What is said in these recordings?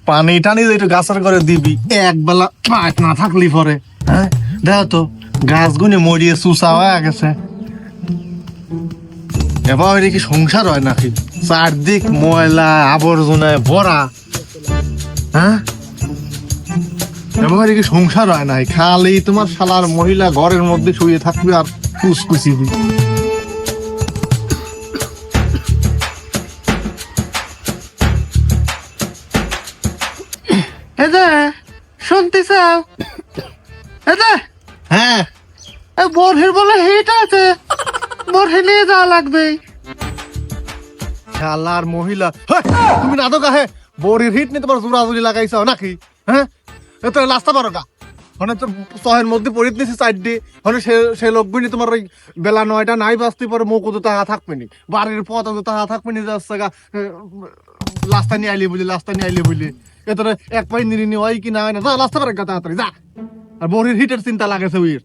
পানি টানি একটু গাছের করে দিবি, এক বেলা পাট না থাকলি পরে। হ্যাঁ দেখো তো গাছগুনি মরিয়ে চুষা হয়ে গেছে। এবার কি সংসার হয় নাকি? চারদিক ময়লা আবর্জনায় ভরা। হ্যাঁ এবার কি সংসার হয় নাই? খালি তোমার শালার মহিলা ঘরের মধ্যে শুয়ে থাকবে আর কুচকুচি দিবি। শুনতেছ? হ্যাঁ বরহের বলে হেট আছে, বরহে নিয়ে যাওয়া লাগবে। শালার মহিলা, তুমি না তো কাহে বরের হিট নিয়ে তোমার জোরাজুরি লাগাইছ নাকি? হ্যাঁ তো লাস্তা পারো গা মানে তোর শহের মধ্যে পরিত নিছি চারটে মানে সে লোকগুলি তোমার ওই বেলা 9টা নাই বাজতে পরে মুখ তো তাহা থাকবে নি, বাড়ির পথ তো তাহা থাকবে নি, যাচ্ছে গা লাস্তা নিয়ে আইলি বলি এত এক পাই নিরিনি হয় কি না হয় না, যা লাস্তা পারে গা তাড়াতাড়ি যা। আর বরের হিটের চিন্তা লাগেছে উইর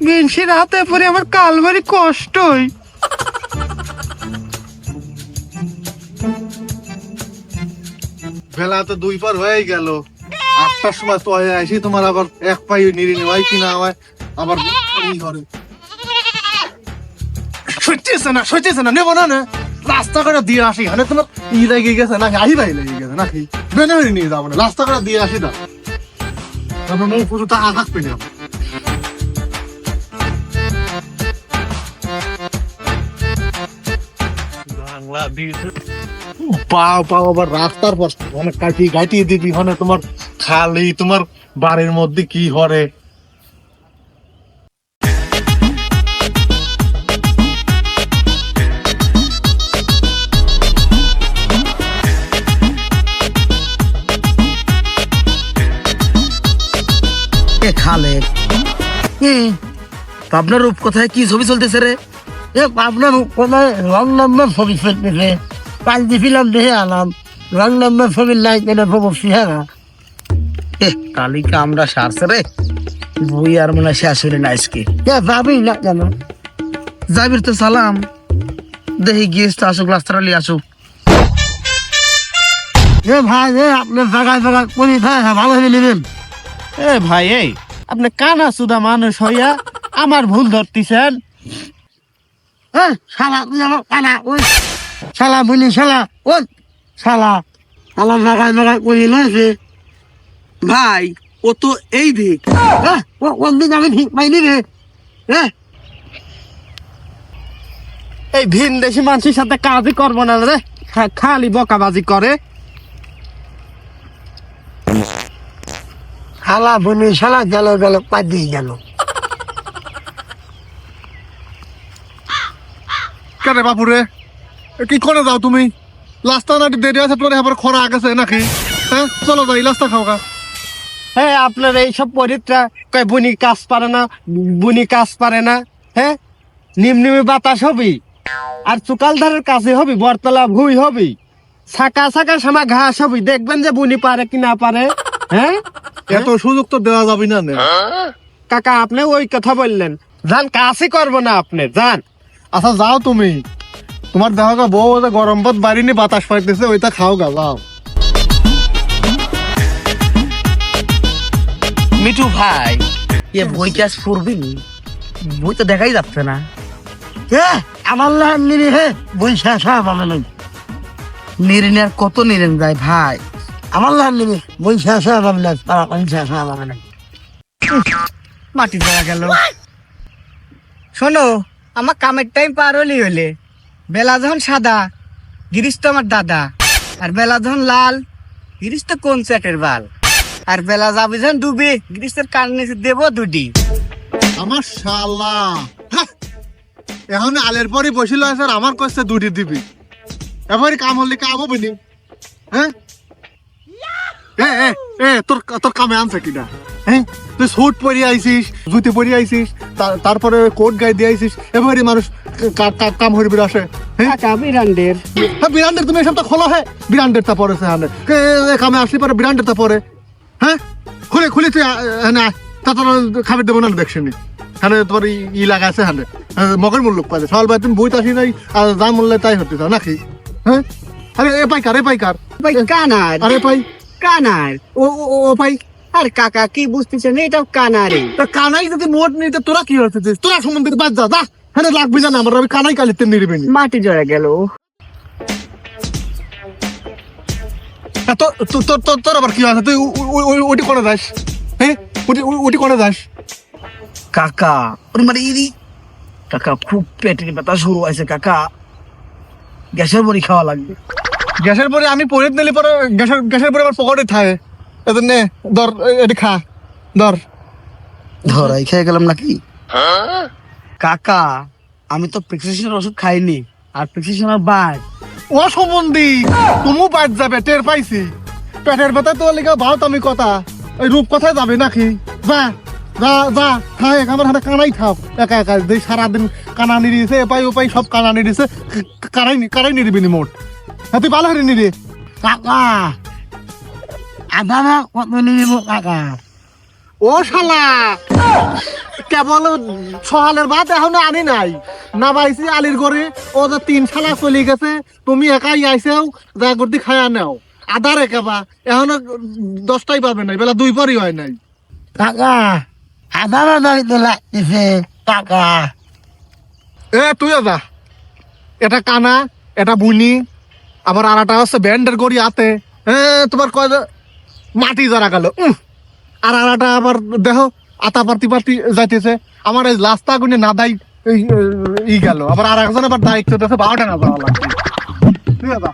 মিনসি রাতে পরে আমার কাল ভারি কষ্ট হয়। বেলা তো 2 পার হয়ে গেল, 8টার সময় তো আসি তোমার আবার এক পাই নিরিনি হয় কি না হয়, আবার ঘরে সইতেছে না নেবো না রাস্তা করে দিয়ে আসি। মানে তোমার লেগে গেছে নাকি আহিবাই লেগে গেছে নাকি? বেনারি নিয়ে যাবো না, রাস্তা করে দিয়ে আসি না, তারপর মুখ পুজো তা থাকবে না। পাও আবার রাস্তার পর অনেক কাটিয়ে দিবি মানে তোমার খালি তোমার বাড়ির মধ্যে কি হরে। খালেদ আপনার রূপকথায় কি ছবি চলতেছে রে? আপনার রূপকথায় রং নাম্বার ছবি চলতেছে, পাল্টি ফিলাম দেখে আলাম রং নাম্বার ছবির লাইক এটা প্রবর্তী। হ্যাঁ তালিকা আমরা সারছে রে, বই আর মনে শেষ হইলে না আজকে। যাবি না কেন? যাবির তো সালাম দেখি গিয়েছ তো আসুক, রাস্তাটা আসুক। ভাই আপনার জায়গায় করি ভালো হয়ে নেবেন। ভাই এই আপনি কানা সুদা মানুষ হইয়া আমার ভুল ধরতেছেন। শালা তুই আমার কানা ওই শালা বলি শালা ওই শালা আমার জায়গায় করি নয়েছে ভাই। ও তো এই দিক কোন দিন আমি ঠিক পাইনি রে। এই ভিন দেশি মানুষের সাথে কাজই করবো না রে, খালি বকাবাজি করে। শালা বলি শালা গেল পাই দিয়ে গেল। কেন বাপুরে কি করে যাও তুমি? লাস্তা না দেরি আছে তোর আবার খরা আগেছে নাকি? হ্যাঁ চলো যাই লাস্তা খাও গা। হ্যাঁ আপনার এইসব পরিত্রা কয় বুনি কাজ পারে না। হ্যাঁ নিমনিমি বাতাস হবি আর চুকালধারের কাছে হবি, বরতলা ভুই হবি, ছাকা সামা ঘাস হবি, দেখবেন যে বুনি পারে কি না পারে। হ্যাঁ এত সুযোগ তো দেওয়া যাবে না। কাকা আপনি ওই কথা বললেন, যান কাজই করবো না আপনি যান। আচ্ছা যাও তুমি, তোমার দেখা গা বউ গরম ভাত বাড়িনি বাতাস পাইতেছে ওইটা খাও গা যাও। মিঠু ভাই এ বই কাজ করবি? বই তো দেখাই যাচ্ছে না। আমার নিরি হে বই শেষ পাবে না। নিরিনের কত নিরেন যায় ভাই, আমার নিরি বই শেষ পাবে না, শেষ পাবে না। মাটি দেওয়া গেল। শোনো আমার কামের টাইম পার হলে বেলা যখন সাদা গিরিশ তো আমার দাদা, আর বেলা যখন লাল গিরিশ তো কোন চ্যাটের বাল, আর বেলা যাবে যখন ডুবে গিরিশের কান নিচে দেবো দুটি। আমার শালা এখন আলের পরে বসিল আছে আর আমার কাছে দুটি দিবি, এবারে কাম হলে কাম হবে নি। হ্যাঁ তোর কামে আনছে কিনা? হ্যাঁ তুই স্যুট পরে আইছিস, জুতি পরে আইছিস, তারপরে কোট গায়ে দিয়ে আইছিস, এবারে মানুষ কাম হইবে আসে। বিরান্ডের বিরান্ডের তুমি এসব তো খোলা হয়, বিরান্ডের তা পরে কামে আসলে পরে বিরান্ডের তা পরে। হ্যাঁ খুলে তুই তা তোর খাবার দেবো না দেখছিনি। হ্যাঁ তোমার ই লাগাছে হ্যাঁ মগের মূল্য পাচ্ছে সকাল ভাই তুমি বইতে আসি নাই আর যা মূল্য তাই হতে চাও নাকি? হ্যাঁ আরে এ পাইকার ভাই কানার আরে ভাই কানার ও ভাই আর কাকা কি বুঝতেছেন এটাও কানারে তা কানাই যদি মোট নিতে তোরা কি হচ্ছে তোরা সম্বন্ধে বাদ যা যা হ্যাঁ লাগবে জানা আমার আমি কানাই কালিতে নিরবে নি মাটি জড়া গেল তোর আবার কি আছে তুই ওটি করে যাস হ্যাঁ ওটি করে যাস কাকা ওরে মানে ইরি কাকা খুব পেটের ব্যথা শুরু হয়েছে কাকা গ্যাসের বড়ি খাওয়া লাগবে গ্যাসের পরে আমি পরে নিলে পরে গ্যাসের পরে আমার পকেটে থাকে এদের নে ধর এটি খা ধর ধরাই খেয়ে গেলাম নাকি কাকা আমি তো প্রেসক্রিপশনের ওষুধ খাইনি আর প্রেসক্রিপশনের বাদ ও সম্বন্ধী তুমিও বাদ যাবে টের পাইছি পেটের ব্যথা তোর লিখা ভাও আমি কথা ওই রূপ কথায় যাবে নাকি যা যা যা খাই আমার হাতে কানাই খাও একা একা যে সারাদিন কানা নিড়িয়েছে এপাই ওপাই সব কানা নিড়িয়েছে কারাই নিড়িবি নি মোট হ্যাঁ তুই ভালো হারি নিড়ে কাকা আধারা কত নিব কাকা ও শালা কেবল সহালের ভাত এখন আনি নাই না পাইছি আলির ঘরে ও যে 3 শালা চলে গেছে তুমি একাই আইসাও যা করতে খায়া নাও আধার একেবা এখনো 10টাই পাবে নাই বেলা 2 পরই হয় নাই কাকা আধারা দাঁড়িয়ে লাগতেছে কাকা এ তুই যা এটা কানা এটা বুনি আবার আরাটা হচ্ছে ব্যান্ডের গড়ি আতে তোমার কয় যে মাটি যারা গেল আর আরাটা আবার দেখো আতা পার্তি পার্তি যাইতেছে আমার এই লাস্তা গুনে না দাই ই গেল আবার আর একজন আবার দায়িত্ব দিতেছে 12টা না যাওয়া লাগবে ঠিক আছে